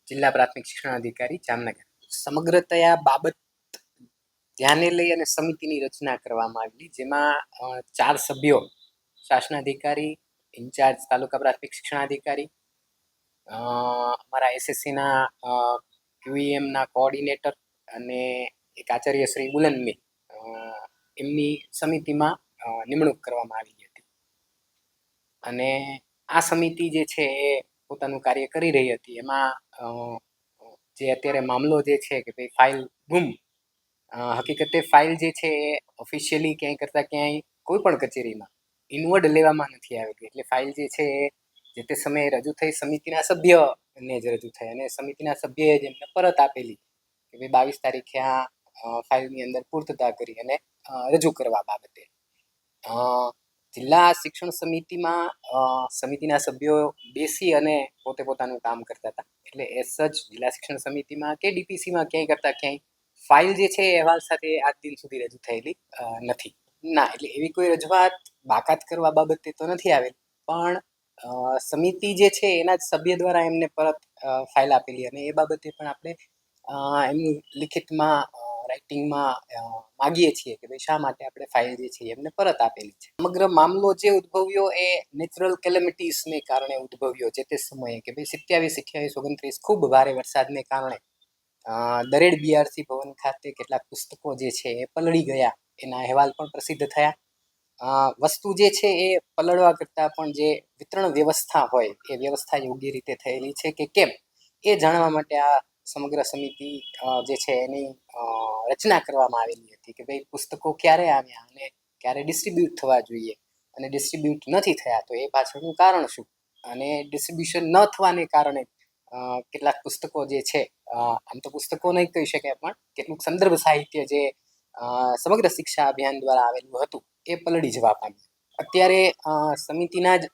જિલ્લા પ્રાથમિક શિક્ષણ અધિકારી જામનગર. સમગ્રતયા બાબત ધ્યાને લઈ અને સમિતિની રચના કરવામાં આવેલી, જેમાં 4 સભ્યો શાસનાધિકારી, ઇન્ચાર્જ તાલુકા પ્રાથમિક શિક્ષણાધિકારી, અમારા એસએસસીના QEMના કોઓર્ડિનેટર અને એક આચાર્ય શ્રી બુલંદમી, એમની સમિતિમાં નિમણૂક કરવામાં આવી હતી. અને આ સમિતિ જે છે એ પોતાનું કાર્ય કરી રહી હતી. એમાં જે અત્યારે મામલો જે છે કે ભાઈ ફાઇલ ગુમ, હકીકતે ફાઇલ જે છે એ ઓફિશિયલી ક્યાંય કરતાં ક્યાંય કોઈ પણ કચેરીમાં ઇનવર્ડ લેવામાં નથી આવેલી. એટલે ફાઇલ જે છે એ જે તે સમયે રજૂ થઈ સમિતિના સભ્યને જ રજૂ થઈ અને સમિતિના સભ્યએ જ એમને પરત આપેલી કે ભાઈ 22 તારીખે આ ફાઇલની અંદર પૂર્તતા કરી અને રજૂ કરવા બાબતે જિલ્લા શિક્ષણ સમિતિમાં સમિતિના સભ્યો બેસી અને પોતે પોતાનું કામ કરતા હતા. એટલે એઝ સચ જિલ્લા શિક્ષણ સમિતિમાં કે ડીપીસીમાં ક્યાંય કરતાં ક્યાંય ફાઇલ જે છે એ અહેવાલ સાથે આજ દિન સુધી રજૂ થયેલી નથી. ના, એટલે એવી કોઈ રજૂઆત બાકાત કરવા બાબતે તો નથી આવેલી, પણ સમિતિ જે છે એના જ સભ્ય દ્વારા એમને પરત ફાઇલ આપેલી અને એ બાબતે પણ આપણે એમની લિખિતમાં રાઇટિંગમાં માગીએ છીએ કે ભાઈ શા માટે આપણે ફાઇલ જે છે એમને પરત આપેલી છે. સમગ્ર મામલો જે ઉદ્ભવ્યો એ નેચરલ કેલેમિટીસને કારણે ઉદ્ભવ્યો. જે તે સમયે કે ભાઈ 27, 28, 29 ખૂબ ભારે વરસાદને કારણે દરેડ બીઆરસી ભવન ખાતે કેટલાક પુસ્તકો જે છે એ પલળી ગયા, એના અહેવાલ પણ પ્રસિદ્ધ થયા. વસ્તુ જે છે એ પલળવા કરતાં પણ જે વિતરણ વ્યવસ્થા હોય એ વ્યવસ્થા યોગ્ય રીતે થયેલી છે કે કેમ એ જાણવા માટે આ સમગ્ર સમિતિ જે છે એની રચના કરવામાં આવેલી હતી કે ભાઈ પુસ્તકો ક્યારે આવ્યા અને ક્યારે ડિસ્ટ્રીબ્યુટ થવા જોઈએ અને ડિસ્ટ્રીબ્યુટ નથી થયા તો એ પાછળનું કારણ શું, અને ડિસ્ટ્રીબ્યુશન ન થવાને કારણે કેટલાક પુસ્તકો જે છે, આમ તો પુસ્તકો નહીં કહી શકાય પણ કેટલુંક સંદર્ભ સાહિત્ય જે સમગ્ર શિક્ષા અભિયાન દ્વારા આવેલું હતું એ પલળી જવા પામ્યું. અત્યારે સમિતિના જ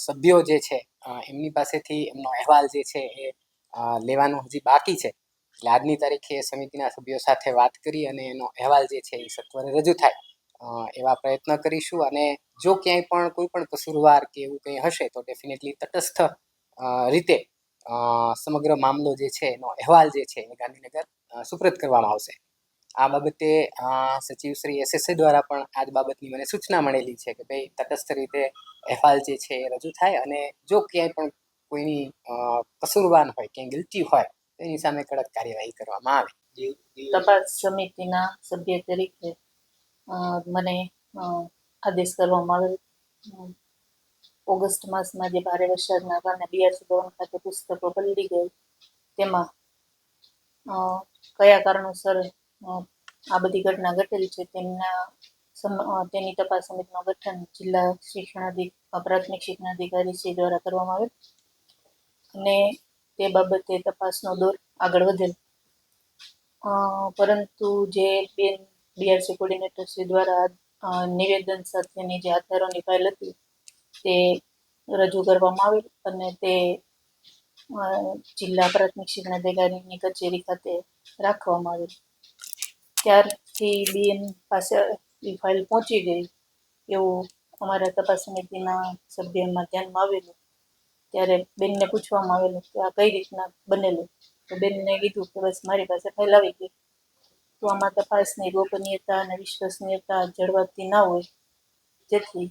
સભ્યો જે છે એમની પાસેથી એમનો અહેવાલ જે છે એ લેવાનું હજી બાકી છે. એટલે આજની તારીખે સમિતિના સભ્યો સાથે વાત કરી અને એનો અહેવાલ જે છે એ સત્વરે રજૂ થાય એવા પ્રયત્ન કરીશું. અને જો ક્યાંય પણ કોઈ પણ કસૂરવાર કે એવું કંઈ હશે તો ડેફિનેટલી તટસ્થ રીતે સમગ્ર મામલો જે છે એનો અહેવાલ જે છે એ ગાંધીનગર સુપ્રત કરવામાં આવશે. આ બાબતે સચિવ શ્રી એસએસએ દ્વારા પણ આ જ બાબતની મને સૂચના મળેલી છે કે ભાઈ તટસ્થ રીતે અહેવાલ જે છે એ રજૂ થાય અને જો ક્યાંય પણ કોઈની કસૂરવાન હોય, ક્યાંય ગિલ્ટી હોય તેની સામે કડક કાર્યવાહી કરવામાં આવે. તપાસ સમિતિના સભ્ય તરીકે મને આદેશ કરવામાં આવેલ. ઓગસ્ટ માસમાં જે ભારે વરસાદના કારણે બીઆરસી ભવન ખાતે પુસ્તકો પલળી ગઈ, તેમાં કયા કારણોસર આ બધી ઘટના ઘટેલી છે તેની તપાસ સમિતિનું ગઠન જિલ્લા પ્રાથમિક શિક્ષણાધિકારી શ્રી દ્વારા કરવામાં આવેલ અને તે બાબતે તપાસનો દોર આગળ વધેલ. પરંતુ જે બેન બીઆરસી કોર્ડિનેટર શ્રી દ્વારા નિવેદન સાથેની જે આધારોની ફાઇલ હતી તે રજૂ કરવામાં આવેલ અને તે જિલ્લા પ્રાથમિક શિક્ષણાધિકારીની કચેરી ખાતે રાખવામાં આવેલ. ત્યારથી બેન પાસે એ ફાઇલ પહોંચી ગઈ એવું અમારા તપાસ સમિતિના સભ્યમાં ધ્યાનમાં આવેલું. ત્યારે બેનને પૂછવામાં આવેલું કે આ કઈ રીતના બનેલું, તો બેનને કીધું કે બસ મારી પાસે ફાઇલ આવી ગઈ. તો આમાં તપાસની ગોપનીયતા અને વિશ્વસનીયતા જળવાતી ના હોય, જેથી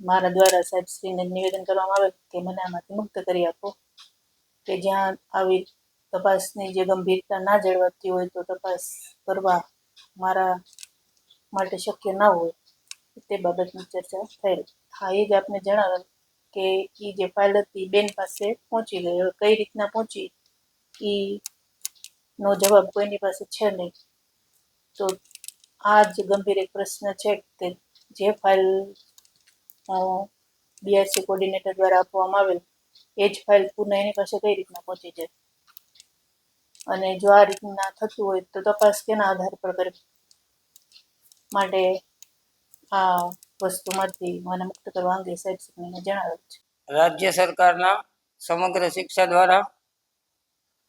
મારા દ્વારા સાહેબશ્રીને નિવેદન કરવામાં આવે કે મને આમાંથી મુક્ત કરી આપો, કે જ્યાં આવી તપાસની જે ગંભીરતા ના જળવાતી હોય તો તપાસ કરવા મારા માટે શક્ય ના હોય, તે બાબતની ચર્ચા થયેલ. હા, એ જ આપને જણાવેલ કે એ જે ફાઇલ હતી બેન પાસે પહોંચી ગઈ. હવે કઈ રીતના પહોંચી એ નો જવાબ કોઈની પાસે છે નહીં. તો આ જ ગંભીર એક પ્રશ્ન છે કે જે ફાઇલ બીઆરસી કોર્ડિનેટર દ્વારા આપવામાં આવેલ એ જ ફાઇલ પુનઃ એની પાસે કઈ રીતના પહોંચી જાય, અને જો આ રીતના થતું હોય તો તપાસ કેના આધાર પર કરવી. માટે આ વસ્તુમાંથી મને મુક્ત કરવા અંગે સાહેબશ્રીને જણાવેલ છે. રાજ્ય સરકારના સમગ્ર શિક્ષા દ્વારા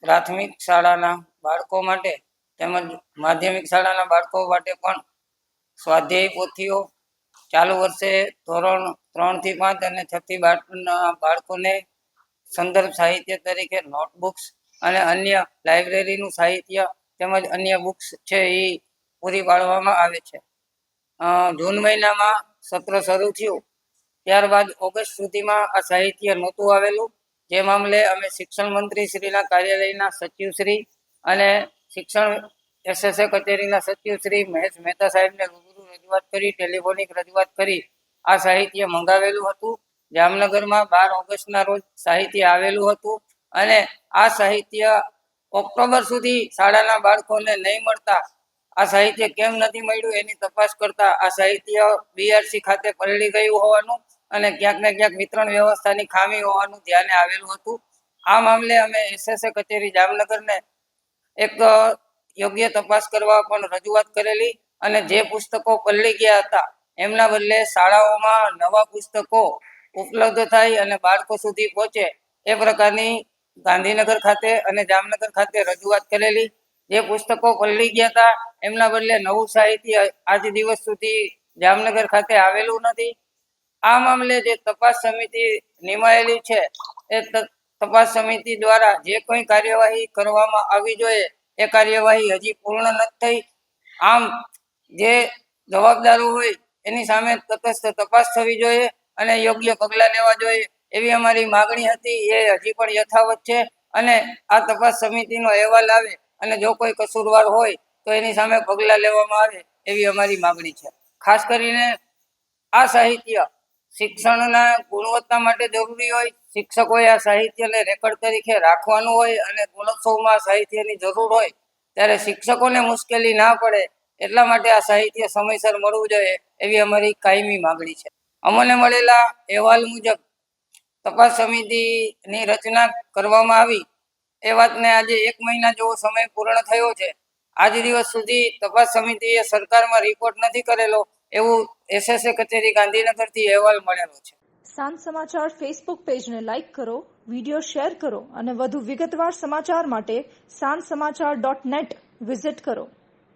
પ્રાથમિક શાળાના બાળકો માટે તેમજ માધ્યમિક શાળાના બાળકો માટે પણ સ્વાધ્યાય પોથીઓ ચાલુ વર્ષે ધોરણ 3 થી 5 અને 6 થી 12 બાળકોને સંદર્ભ સાહિત્ય તરીકે નોટબુક્સ અને અન્ય લાઇબ્રેરીનું સાહિત્ય તેમજ અન્ય બુક્સ છે એ પૂરી પાડવામાં આવે છે. જૂન મહિનામાં સત્ર શરૂ થયું ત્યારબાદ ઓગસ્ટ સુધીમાં આ સાહિત્ય નહોતું આવેલું. જે મામલે અમે શિક્ષણ મંત્રી શ્રીના કાર્યાલયના સચિવશ્રી અને શિક્ષણ SSA કચેરીના સચિવશ્રી મહેશ મહેતા સાહેબને રૂબરૂ રજૂઆત કરી, ટેલિફોનિક રજૂઆત કરી આ સાહિત્ય મંગાવેલું હતું. જામનગરમાં 12 ઓગસ્ટના રોજ સાહિત્ય આવેલું હતું અને આ સાહિત્ય ઓક્ટોબર સુધી શાળાના બાળકોને નહીં મળતા આ સાહિત્ય કેમ નથી મળ્યું એની તપાસ કરતા આ સાહિત્ય BRC ખાતે પલળી ગયું હોવાનું અને ક્યાંક ને ક્યાંક વિતરણ વ્યવસ્થાની ખામી હોવાનું ધ્યાને આવેલું હતું. આ મામલે અમે SSA કચેરી જામનગરને એક યોગ્ય તપાસ કરવા પણ રજૂઆત કરેલી અને જે પુસ્તકો પલળી ગયા હતા એમના બદલે શાળાઓમાં નવા પુસ્તકો ઉપલબ્ધ થાય અને બાળકો સુધી પહોંચે એ પ્રકારની ગાંધીનગર ખાતે અને જામનગર ખાતે રજૂઆત કરેલી. જે પુસ્તકો પલળી ગયા હતા એમના બદલે નવું સાહિત્ય આજ દિવસ સુધી જામનગર ખાતે આવેલું નથી. આ મામલે જે તપાસ સમિતિ નિમાયેલી છે એ તપાસ સમિતિ દ્વારા જે કોઈ કાર્યવાહી કરવામાં આવી જોઈએ એ કાર્યવાહી હજી પૂર્ણ નથી થઈ. આમ જે જવાબદારો હોય એની સામે તટસ્થ તપાસ થવી જોઈએ અને યોગ્ય પગલાં લેવા જોઈએ એવી અમારી માગણી હતી. એ હજી પણ યથાવત છે અને આ તપાસ સમિતિનો અહેવાલ આવે અને જો કોઈ કસૂરવાર હોય તો એની સામે પગલાં લેવામાં આવે એવી અમારી માગણી છે. ખાસ કરીને આ સાહિત્ય શિક્ષણના ગુણવત્તા માટે જરૂરી હોય, શિક્ષકોએ આ સાહિત્યને રેકોર્ડ તરીકે રાખવાનું હોય અને ગુણોત્સવમાં સાહિત્યની જરૂર હોય ત્યારે શિક્ષકોને મુશ્કેલી ના પડે એટલા માટે આ સાહિત્ય સમયસર મળવું જોઈએ એવી અમારી કાયમી માગણી છે. અમને મળેલા અહેવાલ મુજબ તપાસ સમિતિની રચના કરવામાં આવી એ વાતને આજે 1 મહિના જેવો સમય પૂર્ણ થયો છે. આજ દિવસ સુધી તપાસ સમિતિએ સરકારમાં રિપોર્ટ નથી કરેલો એવું SSA કચેરી ગાંધીનગરથી અહેવાલ મળેલો છે. સાંજ સમાચાર ફેસબુક પેજને લાઇક કરો, વિડીયો શેર કરો અને વધુ વિગતવાર સમાચાર માટે sanssamachar.net વિઝિટ કરો.